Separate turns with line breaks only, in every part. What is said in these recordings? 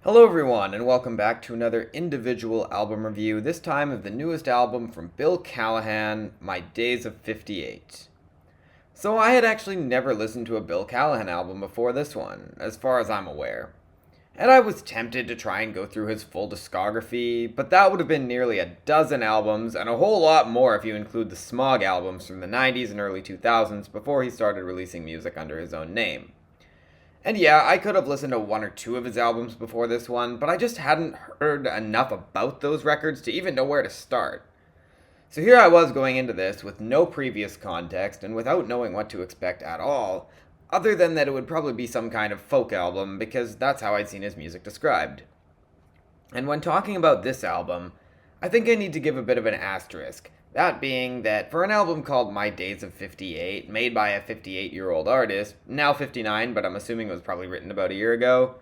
Hello, everyone, and welcome back to another individual album review, this time of the newest album from Bill Callahan, My Days of 58. So, I had actually never listened to a Bill Callahan album before this one, as far as I'm aware. And I was tempted to try and go through his full discography, but that would have been nearly a dozen albums, and a whole lot more if you include the Smog albums from the 90s and early 2000s before he started releasing music under his own name. And yeah, I could have listened to one or two of his albums before this one, but I just hadn't heard enough about those records to even know where to start. So here I was going into this with no previous context and without knowing what to expect at all, other than that it would probably be some kind of folk album because that's how I'd seen his music described. And when talking about this album, I think I need to give a bit of an asterisk. That being that for an album called My Days of 58, made by a 58-year-old artist, now 59, but I'm assuming it was probably written about a year ago,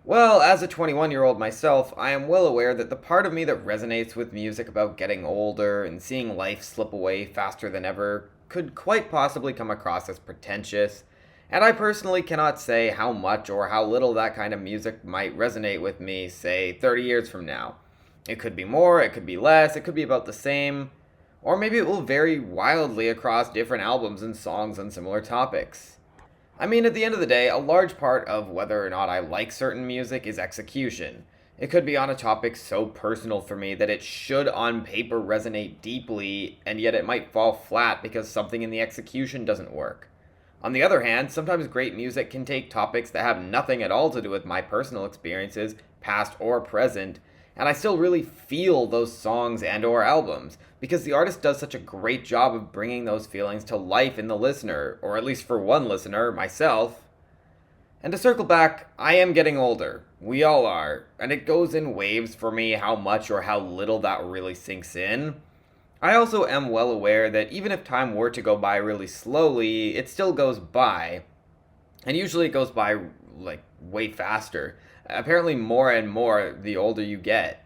well, as a 21-year-old myself, I am well aware that the part of me that resonates with music about getting older and seeing life slip away faster than ever could quite possibly come across as pretentious, and I personally cannot say how much or how little that kind of music might resonate with me, say, 30 years from now. It could be more, it could be less, it could be about the same, or maybe it will vary wildly across different albums and songs on similar topics. I mean, at the end of the day, a large part of whether or not I like certain music is execution. It could be on a topic so personal for me that it should on paper resonate deeply, and yet it might fall flat because something in the execution doesn't work. On the other hand, sometimes great music can take topics that have nothing at all to do with my personal experiences, past or present, and I still really feel those songs and or albums because the artist does such a great job of bringing those feelings to life in the listener, or at least for one listener, myself. And to circle back, I am getting older. We all are, and it goes in waves for me how much or how little that really sinks in. I also am well aware that even if time were to go by really slowly, it still goes by. And usually it goes by like way faster. Apparently more and more the older you get.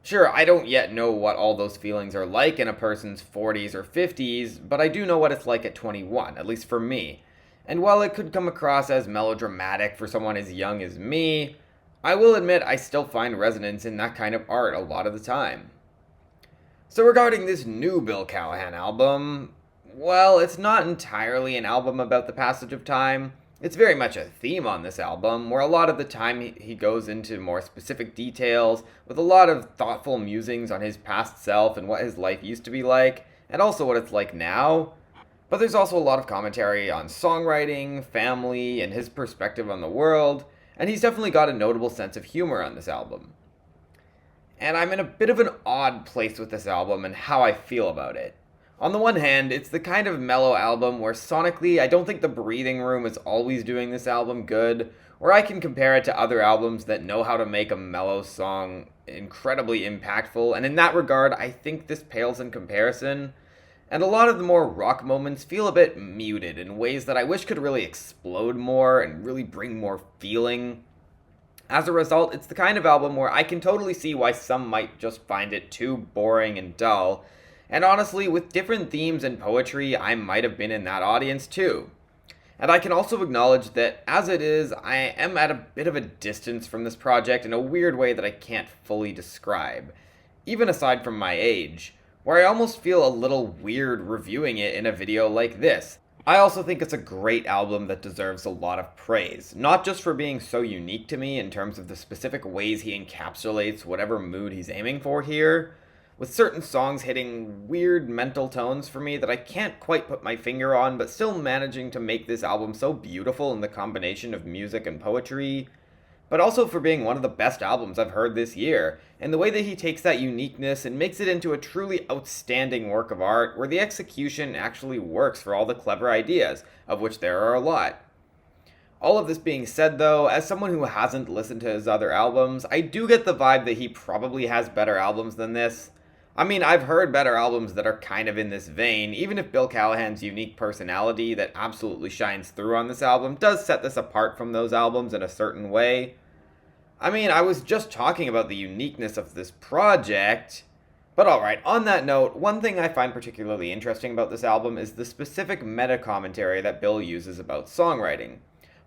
Sure, I don't yet know what all those feelings are like in a person's 40s or 50s, but I do know what it's like at 21, at least for me. And while it could come across as melodramatic for someone as young as me, I will admit I still find resonance in that kind of art a lot of the time. So regarding this new Bill Callahan album, well, it's not entirely an album about the passage of time. It's very much a theme on this album, where a lot of the time he goes into more specific details, with a lot of thoughtful musings on his past self and what his life used to be like, and also what it's like now. But there's also a lot of commentary on songwriting, family, and his perspective on the world, and he's definitely got a notable sense of humor on this album. And I'm in a bit of an odd place with this album and how I feel about it. On the one hand, it's the kind of mellow album where sonically I don't think the Breathing Room is always doing this album good, or I can compare it to other albums that know how to make a mellow song incredibly impactful, and in that regard, I think this pales in comparison. And a lot of the more rock moments feel a bit muted in ways that I wish could really explode more and really bring more feeling. As a result, it's the kind of album where I can totally see why some might just find it too boring and dull. And honestly, with different themes and poetry, I might have been in that audience too. And I can also acknowledge that, as it is, I am at a bit of a distance from this project in a weird way that I can't fully describe, even aside from my age, where I almost feel a little weird reviewing it in a video like this. I also think it's a great album that deserves a lot of praise, not just for being so unique to me in terms of the specific ways he encapsulates whatever mood he's aiming for here, with certain songs hitting weird mental tones for me that I can't quite put my finger on, but still managing to make this album so beautiful in the combination of music and poetry, but also for being one of the best albums I've heard this year, and the way that he takes that uniqueness and makes it into a truly outstanding work of art where the execution actually works for all the clever ideas, of which there are a lot. All of this being said, though, as someone who hasn't listened to his other albums, I do get the vibe that he probably has better albums than this. I mean, I've heard better albums that are kind of in this vein, even if Bill Callahan's unique personality that absolutely shines through on this album does set this apart from those albums in a certain way. I mean, I was just talking about the uniqueness of this project. But alright, on that note, one thing I find particularly interesting about this album is the specific meta-commentary that Bill uses about songwriting.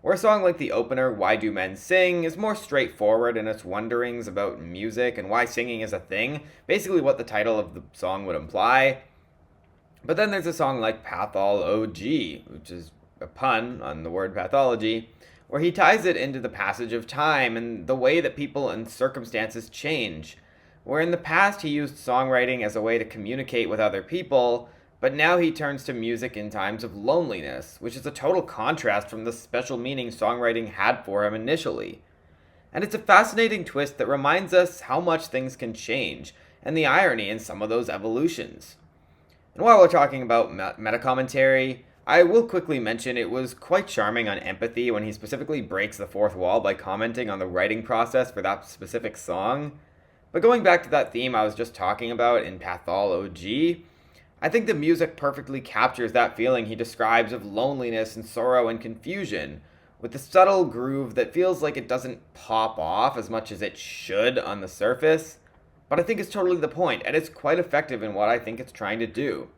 where a song like the opener, Why Do Men Sing, is more straightforward in its wonderings about music and why singing is a thing, basically what the title of the song would imply. But then there's a song like Pathol OG, which is a pun on the word pathology, where he ties it into the passage of time and the way that people and circumstances change. Where in the past he used songwriting as a way to communicate with other people, but now he turns to music in times of loneliness, which is a total contrast from the special meaning songwriting had for him initially. And it's a fascinating twist that reminds us how much things can change, and the irony in some of those evolutions. And while we're talking about meta-commentary, I will quickly mention it was quite charming on Empathy when he specifically breaks the fourth wall by commenting on the writing process for that specific song. But going back to that theme I was just talking about in Pathol OG, I think the music perfectly captures that feeling he describes of loneliness and sorrow and confusion, with the subtle groove that feels like it doesn't pop off as much as it should on the surface, but I think it's totally the point, and it's quite effective in what I think it's trying to do.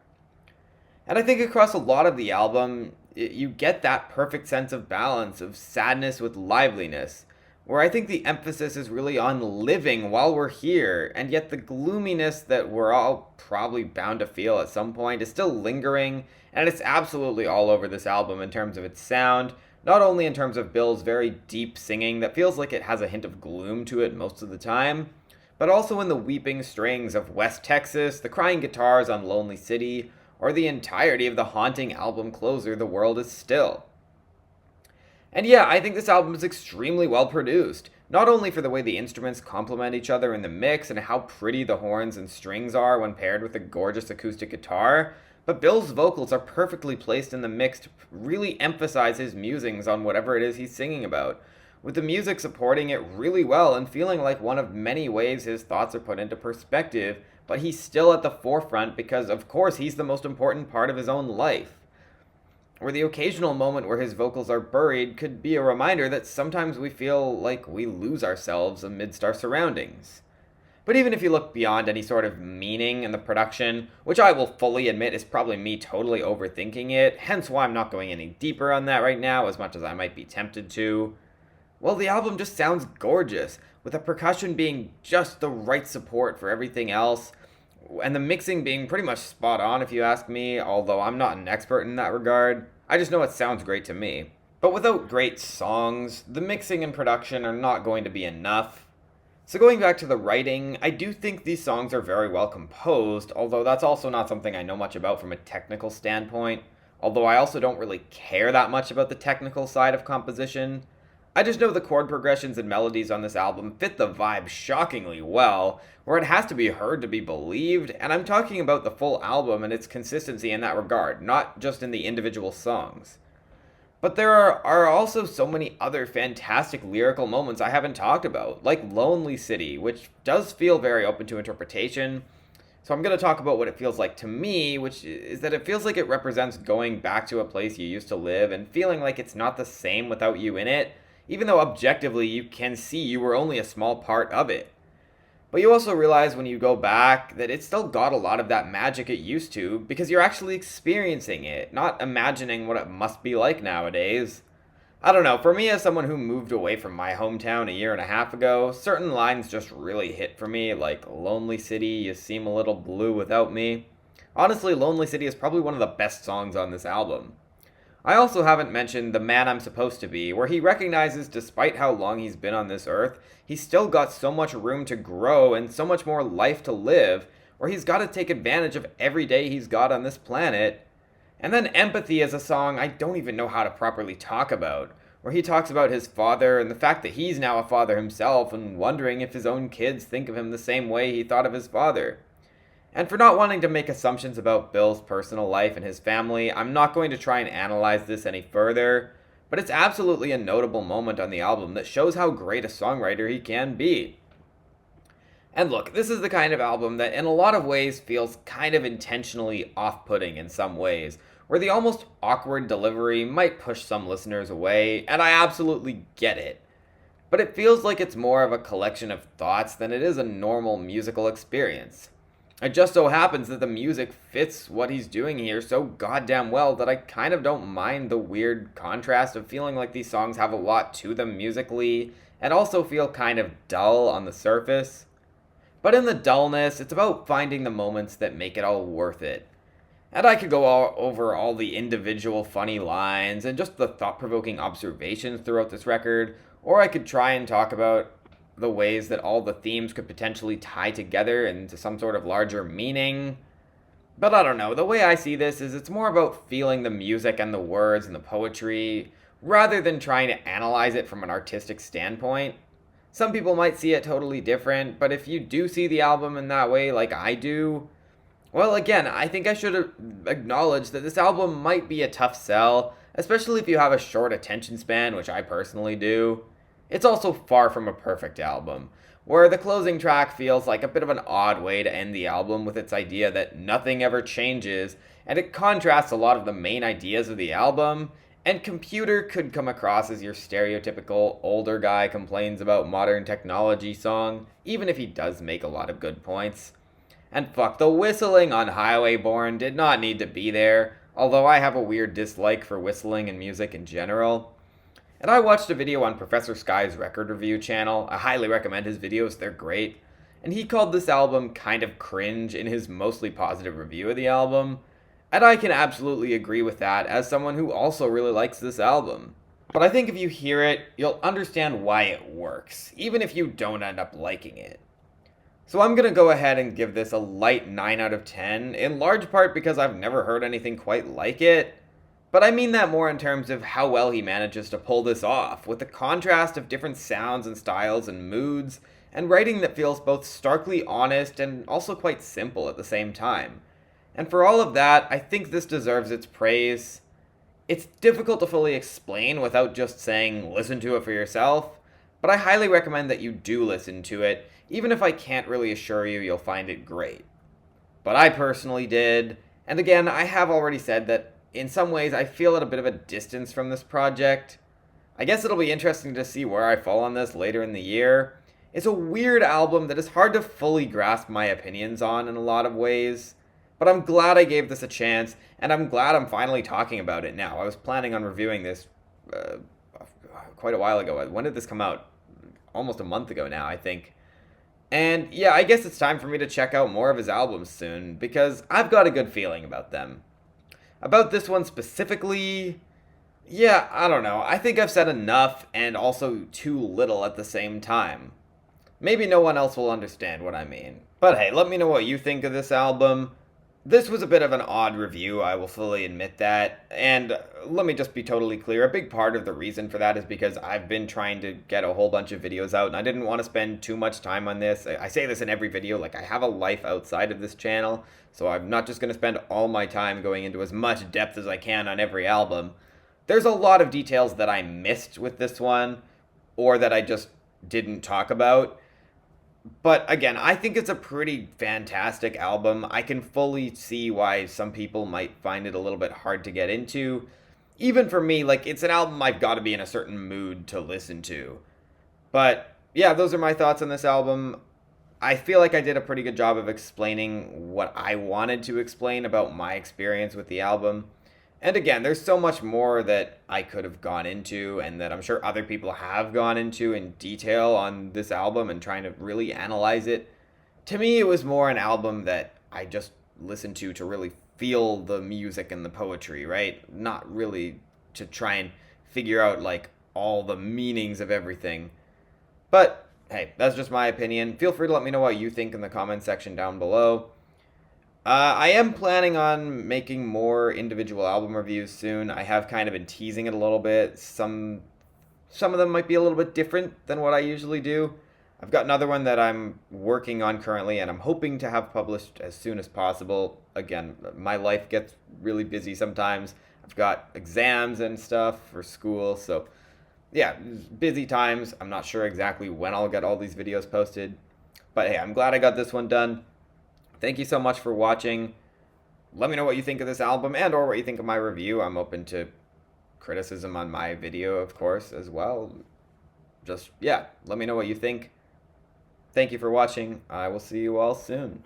And I think across a lot of the album, you get that perfect sense of balance, of sadness with liveliness, where I think the emphasis is really on living while we're here, and yet the gloominess that we're all probably bound to feel at some point is still lingering, and it's absolutely all over this album in terms of its sound, not only in terms of Bill's very deep singing that feels like it has a hint of gloom to it most of the time, but also in the weeping strings of West Texas, the crying guitars on Lonely City, or the entirety of the haunting album closer, The World Is Still. And yeah, I think this album is extremely well produced, not only for the way the instruments complement each other in the mix and how pretty the horns and strings are when paired with a gorgeous acoustic guitar, but Bill's vocals are perfectly placed in the mix to really emphasize his musings on whatever it is he's singing about, with the music supporting it really well and feeling like one of many ways his thoughts are put into perspective, but he's still at the forefront because, of course, he's the most important part of his own life. Or the occasional moment where his vocals are buried could be a reminder that sometimes we feel like we lose ourselves amidst our surroundings. But even if you look beyond any sort of meaning in the production, which I will fully admit is probably me totally overthinking it, hence why I'm not going any deeper on that right now, as much as I might be tempted to, well, the album just sounds gorgeous, with the percussion being just the right support for everything else, and the mixing being pretty much spot on if you ask me, although I'm not an expert in that regard. I just know it sounds great to me. But without great songs, the mixing and production are not going to be enough. So going back to the writing, I do think these songs are very well composed, although that's also not something I know much about from a technical standpoint, although I also don't really care that much about the technical side of composition. I just know the chord progressions and melodies on this album fit the vibe shockingly well, where it has to be heard to be believed, and I'm talking about the full album and its consistency in that regard, not just in the individual songs. But there are also so many other fantastic lyrical moments I haven't talked about, like Lonely City, which does feel very open to interpretation. So I'm going to talk about what it feels like to me, which is that it feels like it represents going back to a place you used to live and feeling like it's not the same without you in it, even though objectively you can see you were only a small part of it. But you also realize when you go back that it's still got a lot of that magic it used to, because you're actually experiencing it, not imagining what it must be like nowadays. I don't know, for me as someone who moved away from my hometown a year and a half ago, certain lines just really hit for me, like Lonely City, you seem a little blue without me. Honestly, Lonely City is probably one of the best songs on this album. I also haven't mentioned The Man I'm Supposed to Be, where he recognizes despite how long he's been on this earth, he's still got so much room to grow and so much more life to live, where he's got to take advantage of every day he's got on this planet. And then Empathy is a song I don't even know how to properly talk about, where he talks about his father and the fact that he's now a father himself and wondering if his own kids think of him the same way he thought of his father. And for not wanting to make assumptions about Bill's personal life and his family, I'm not going to try and analyze this any further, but it's absolutely a notable moment on the album that shows how great a songwriter he can be. And look, this is the kind of album that in a lot of ways feels kind of intentionally off-putting in some ways, where the almost awkward delivery might push some listeners away, and I absolutely get it. But it feels like it's more of a collection of thoughts than it is a normal musical experience. It just so happens that the music fits what he's doing here so goddamn well that I kind of don't mind the weird contrast of feeling like these songs have a lot to them musically and also feel kind of dull on the surface. But in the dullness, it's about finding the moments that make it all worth it. And I could go over all the individual funny lines and just the thought provoking observations throughout this record, or I could try and talk about the ways that all the themes could potentially tie together into some sort of larger meaning. But I don't know, the way I see this is it's more about feeling the music and the words and the poetry rather than trying to analyze it from an artistic standpoint. Some people might see it totally different, but if you do see the album in that way, like I do, well, again, I think I should acknowledge that this album might be a tough sell, especially if you have a short attention span, which I personally do. It's also far from a perfect album, where the closing track feels like a bit of an odd way to end the album with its idea that nothing ever changes, and it contrasts a lot of the main ideas of the album, and Computer could come across as your stereotypical older guy complains about modern technology song, even if he does make a lot of good points. And fuck, the whistling on Highway Born did not need to be there, although I have a weird dislike for whistling and music in general. And I watched a video on Professor Sky's record review channel. I highly recommend his videos, they're great. And he called this album kind of cringe in his mostly positive review of the album. And I can absolutely agree with that as someone who also really likes this album. But I think if you hear it, you'll understand why it works, even if you don't end up liking it. So I'm going to go ahead and give this a light 9 out of 10, in large part because I've never heard anything quite like it. But I mean that more in terms of how well he manages to pull this off, with the contrast of different sounds and styles and moods, and writing that feels both starkly honest and also quite simple at the same time. And for all of that, I think this deserves its praise. It's difficult to fully explain without just saying listen to it for yourself, but I highly recommend that you do listen to it, even if I can't really assure you you'll find it great. But I personally did, and again, I have already said that in some ways, I feel at a bit of a distance from this project. I guess it'll be interesting to see where I fall on this later in the year. It's a weird album that is hard to fully grasp my opinions on in a lot of ways, but I'm glad I gave this a chance, and I'm glad I'm finally talking about it now. I was planning on reviewing this quite a while ago. When did this come out? Almost a month ago now, I think. And yeah, I guess it's time for me to check out more of his albums soon, because I've got a good feeling about them. About this one specifically, yeah, I don't know. I think I've said enough and also too little at the same time. Maybe no one else will understand what I mean. But hey, let me know what you think of this album. This was a bit of an odd review, I will fully admit that. And let me just be totally clear, a big part of the reason for that is because I've been trying to get a whole bunch of videos out, and I didn't want to spend too much time on this. I say this in every video, like I have a life outside of this channel, so I'm not just going to spend all my time going into as much depth as I can on every album. There's a lot of details that I missed with this one, or that I just didn't talk about. But again, I think it's a pretty fantastic album. I can fully see why some people might find it a little bit hard to get into. Even for me, like, it's an album I've got to be in a certain mood to listen to. But yeah, those are my thoughts on this album. I feel like I did a pretty good job of explaining what I wanted to explain about my experience with the album. And again, there's so much more that I could have gone into and that I'm sure other people have gone into in detail on this album and trying to really analyze it. To me, it was more an album that I just listened to really feel the music and the poetry, right? Not really to try and figure out like all the meanings of everything. But hey, that's just my opinion. Feel free to let me know what you think in the comment section down below. I am planning on making more individual album reviews soon. I have kind of been teasing it a little bit. Some of them might be a little bit different than what I usually do. I've got another one that I'm working on currently, and I'm hoping to have published as soon as possible. Again, my life gets really busy sometimes. I've got exams and stuff for school, so yeah, busy times. I'm not sure exactly when I'll get all these videos posted. But hey, I'm glad I got this one done. Thank you so much for watching. Let me know what you think of this album and or what you think of my review. I'm open to criticism on my video, of course, as well. Just, yeah, let me know what you think. Thank you for watching. I will see you all soon.